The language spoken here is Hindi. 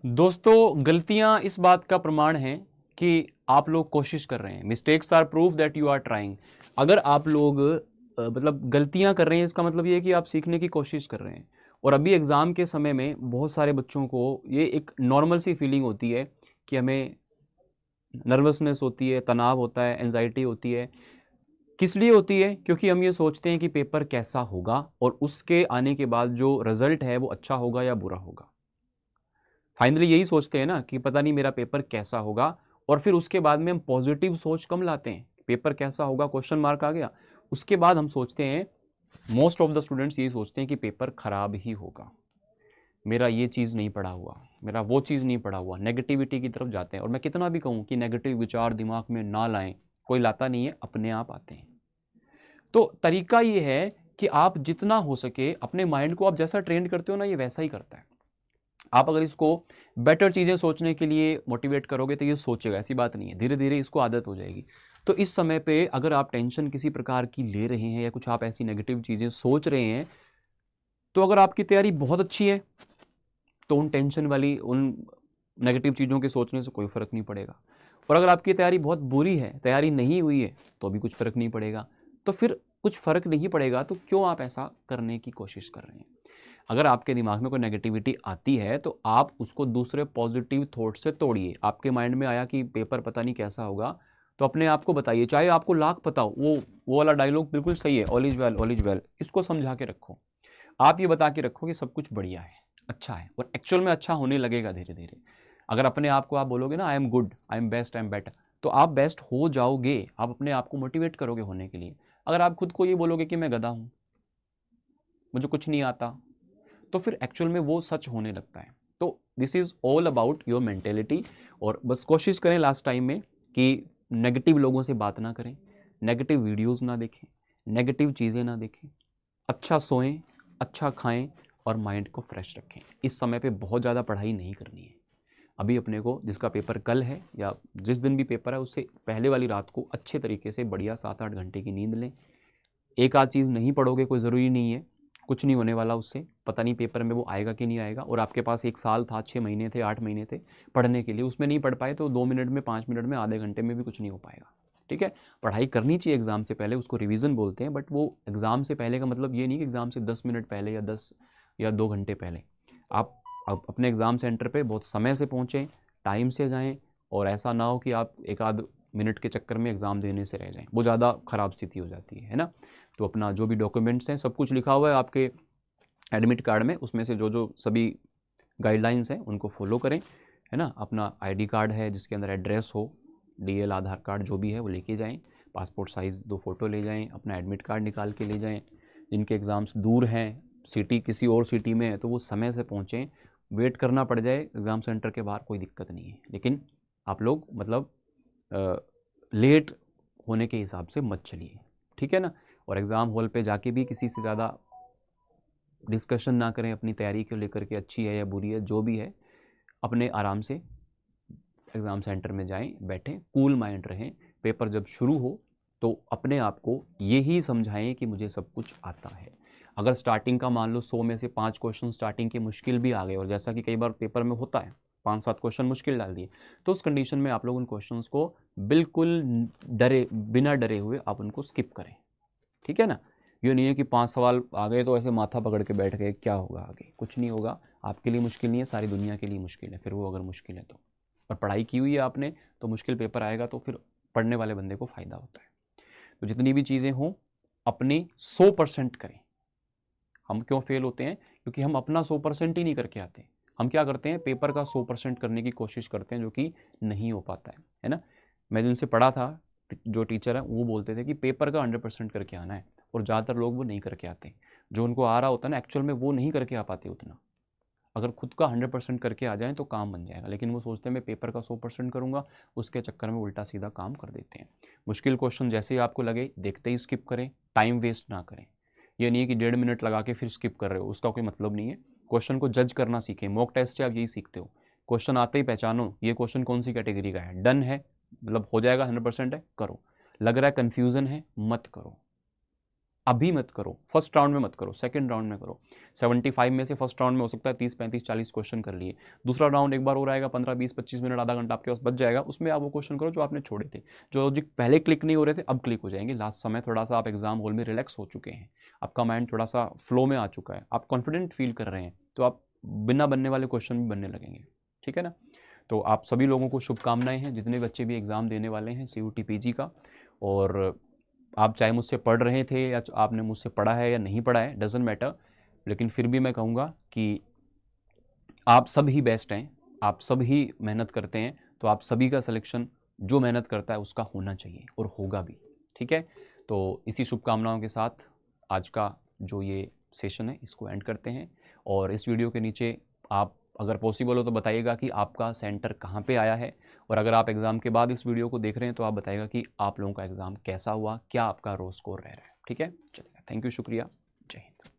दोस्तों, गलतियां इस बात का प्रमाण हैं कि आप लोग कोशिश कर रहे हैं। Mistakes are proof that you are trying. अगर आप लोग मतलब गलतियां कर रहे हैं, इसका मतलब ये है कि आप सीखने की कोशिश कर रहे हैं। और अभी एग्ज़ाम के समय में बहुत सारे बच्चों को ये एक नॉर्मल सी फीलिंग होती है कि हमें नर्वसनेस होती है, तनाव होता है, एंजाइटी होती है। किस लिए होती है? क्योंकि हम ये सोचते हैं कि पेपर कैसा होगा और उसके आने के बाद जो रिजल्ट है वो अच्छा होगा या बुरा होगा। फाइनली यही सोचते हैं ना कि पता नहीं मेरा पेपर कैसा होगा। और फिर उसके बाद में हम पॉजिटिव सोच कम लाते हैं। पेपर कैसा होगा, क्वेश्चन मार्क आ गया, उसके बाद हम सोचते हैं, मोस्ट ऑफ द स्टूडेंट्स यही सोचते हैं कि पेपर खराब ही होगा, मेरा ये चीज़ नहीं पढ़ा हुआ, मेरा वो चीज़ नहीं पढ़ा हुआ। नेगेटिविटी की तरफ जाते हैं। और मैं कितना भी कहूँ कि नेगेटिव विचार दिमाग में ना लाएं, कोई लाता नहीं है, अपने आप आते हैं। तो तरीका ये है कि आप जितना हो सके अपने माइंड को आप जैसा ट्रेन करते हो ना, ये वैसा ही करता है। आप अगर इसको बेटर चीज़ें सोचने के लिए मोटिवेट करोगे तो ये सोचेगा, ऐसी बात नहीं है, धीरे धीरे इसको आदत हो जाएगी। तो इस समय पे अगर आप टेंशन किसी प्रकार की ले रहे हैं या कुछ आप ऐसी नेगेटिव चीज़ें सोच रहे हैं, तो अगर आपकी तैयारी बहुत अच्छी है तो उन टेंशन वाली, उन नेगेटिव चीज़ों के सोचने से कोई फ़र्क नहीं पड़ेगा। और अगर आपकी तैयारी बहुत बुरी है, तैयारी नहीं हुई है, तो भी कुछ फ़र्क नहीं पड़ेगा। तो फिर कुछ फ़र्क नहीं पड़ेगा तो क्यों आप ऐसा करने की कोशिश कर रहे हैं? अगर आपके दिमाग में कोई नेगेटिविटी आती है तो आप उसको दूसरे पॉजिटिव थॉट से तोड़िए। आपके माइंड में आया कि पेपर पता नहीं कैसा होगा, तो अपने आप को बताइए, चाहे आपको लाख पता हो, वो वाला डायलॉग बिल्कुल सही है, all is well, all is well, इसको समझा के रखो। आप ये बता के रखो कि सब कुछ बढ़िया है, अच्छा है, और एक्चुअल में अच्छा होने लगेगा धीरे धीरे। अगर अपने आप को आप बोलोगे ना, I am good, I am best, I am better, तो आप बेस्ट हो जाओगे। आप अपने आप को मोटिवेट करोगे होने के लिए। अगर आप खुद को ये बोलोगे कि मैं गधा हूँ, मुझे कुछ नहीं आता, तो फिर एक्चुअल में वो सच होने लगता है। तो this is all about your mentality. और बस कोशिश करें लास्ट टाइम में कि नेगेटिव लोगों से बात ना करें, नेगेटिव वीडियोस ना देखें, नेगेटिव चीज़ें ना देखें, अच्छा सोएं, अच्छा खाएं और माइंड को फ्रेश रखें। इस समय पे बहुत ज़्यादा पढ़ाई नहीं करनी है। अभी अपने को, जिसका पेपर कल है या जिस दिन भी पेपर है, उससे पहले वाली रात को अच्छे तरीके से बढ़िया 7-8 घंटे की नींद लें। एक आध चीज़ नहीं पढ़ोगे, कोई ज़रूरी नहीं है, कुछ नहीं होने वाला उससे। पता नहीं पेपर में वो आएगा कि नहीं आएगा। और आपके पास 1 साल था, 6 महीने थे, 8 महीने थे पढ़ने के लिए, उसमें नहीं पढ़ पाए तो 2 मिनट में, 5 मिनट में, आधे घंटे में भी कुछ नहीं हो पाएगा। ठीक है, पढ़ाई करनी चाहिए एग्ज़ाम से पहले, उसको रिवीजन बोलते हैं। बट वो एग्ज़ाम से पहले का मतलब ये नहीं कि एग्ज़ाम से 10 मिनट पहले या 2 घंटे पहले। आप अपने एग्ज़ाम सेंटर पे बहुत समय से पहुँचें, टाइम से जाएँ। और ऐसा ना हो कि आप एक आध मिनट के चक्कर में एग्ज़ाम देने से रह जाएँ, वो ज़्यादा ख़राब स्थिति हो जाती है ना। तो अपना जो भी डॉक्यूमेंट्स हैं, सब कुछ लिखा हुआ है आपके एडमिट कार्ड में, उसमें से जो जो सभी गाइडलाइंस हैं उनको फॉलो करें, है ना। अपना आईडी कार्ड है जिसके अंदर एड्रेस हो, डीएल, आधार कार्ड जो भी है वो लेके जाएं। पासपोर्ट साइज़ 2 फ़ोटो ले जाएं। अपना एडमिट कार्ड निकाल के ले जाएं। जिनके एग्ज़ाम्स दूर हैं, सिटी किसी और सिटी में है, तो वो समय से पहुँचें। वेट करना पड़ जाए एग्ज़ाम सेंटर के बाहर, कोई दिक्कत नहीं है, लेकिन आप लोग मतलब लेट होने के हिसाब से मत चलिए, ठीक है ना। और एग्ज़ाम हॉल पे जाके भी किसी से ज़्यादा डिस्कशन ना करें अपनी तैयारी को लेकर के, अच्छी है या बुरी है, जो भी है। अपने आराम से एग्ज़ाम सेंटर में जाएं, बैठें, कूल माइंड रहें। पेपर जब शुरू हो तो अपने आप को यही समझाएं कि मुझे सब कुछ आता है। अगर स्टार्टिंग का मान लो 100 में से 5 क्वेश्चन स्टार्टिंग के मुश्किल भी आ गए, और जैसा कि कई बार पेपर में होता है 5-7 क्वेश्चन मुश्किल डाल दिए, तो उस कंडीशन में आप लोग उन क्वेश्चंस को बिल्कुल बिना डरे हुए आप उनको स्किप करें, ठीक है ना। ये नहीं है कि 5 सवाल आ गए तो ऐसे माथा पकड़ के बैठ गए, क्या होगा आगे, कुछ नहीं होगा। आपके लिए मुश्किल नहीं है, सारी दुनिया के लिए मुश्किल है फिर वो, अगर मुश्किल है तो। और पढ़ाई की हुई है आपने, तो मुश्किल पेपर आएगा तो फिर पढ़ने वाले बंदे को फ़ायदा होता है। तो जितनी भी चीज़ें हों अपनी 100% करें। हम क्यों फेल होते हैं? क्योंकि हम अपना 100% ही नहीं करके आते। हम क्या करते हैं, पेपर का 100% करने की कोशिश करते हैं, जो कि नहीं हो पाता है ना। मैं जिनसे पढ़ा था, जो टीचर है, वो बोलते थे कि पेपर का 100% करके आना है। और ज़्यादातर लोग वो नहीं करके आते। जो उनको आ रहा होता है ना, एक्चुअल में वो नहीं करके आ पाते उतना। अगर खुद का 100% करके आ जाएँ तो काम बन जाएगा, लेकिन वो सोचते हैं मैं पेपर का 100% करूँगा, उसके चक्कर में उल्टा सीधा काम कर देते हैं। मुश्किल क्वेश्चन जैसे ही आपको लगे, देखते ही स्किप करें, टाइम वेस्ट ना करें। ये नहीं है कि 1.5 मिनट लगा के फिर स्किप कर रहे हो, उसका कोई मतलब नहीं है। क्वेश्चन को जज करना सीखें। मॉक टेस्ट से आप यही सीखते हो। क्वेश्चन आते ही पहचानो ये क्वेश्चन कौन सी कैटेगरी का है, डन है मतलब हो जाएगा, 100% है, करो। लग रहा है कन्फ्यूज़न है, मत करो। अभी मत करो, फर्स्ट राउंड में मत करो, सेकंड राउंड में करो। 75 में से फर्स्ट राउंड में हो सकता है 30 35 40 क्वेश्चन कर लिए, दूसरा राउंड एक बार हो रहेगा 15 20 25 मिनट आधा घंटा आपके पास बच जाएगा, उसमें आप वो क्वेश्चन करो जो आपने छोड़े थे, जो पहले क्लिक नहीं हो रहे थे अब क्लिक हो जाएंगे। लास्ट समय थोड़ा सा आप एग्जाम हॉल में रिलैक्स हो चुके हैं, आपका माइंड थोड़ा सा फ्लो में आ चुका है, आप कॉन्फिडेंट फील कर रहे हैं, तो आप बिना बनने वाले क्वेश्चन भी बनने लगेंगे। ठीक है ना। तो आप सभी लोगों को शुभकामनाएं हैं, जितने बच्चे भी एग्ज़ाम देने वाले हैं CUT PG का। और आप चाहे मुझसे पढ़ रहे थे या आपने मुझसे पढ़ा है या नहीं पढ़ा है, डजेंट मैटर, लेकिन फिर भी मैं कहूँगा कि आप सब ही बेस्ट हैं, आप सब ही मेहनत करते हैं, तो आप सभी का सिलेक्शन जो मेहनत करता है उसका होना चाहिए और होगा भी। ठीक है। तो इसी शुभकामनाओं के साथ आज का जो ये सेशन है इसको एंड करते हैं। और इस वीडियो के नीचे आप अगर पॉसिबल हो तो बताइएगा कि आपका सेंटर कहाँ पे आया है, और अगर आप एग्ज़ाम के बाद इस वीडियो को देख रहे हैं तो आप बताइएगा कि आप लोगों का एग्ज़ाम कैसा हुआ, क्या आपका रो स्कोर रह रहा है। ठीक है, चलिए, थैंक यू, शुक्रिया, जय हिंद।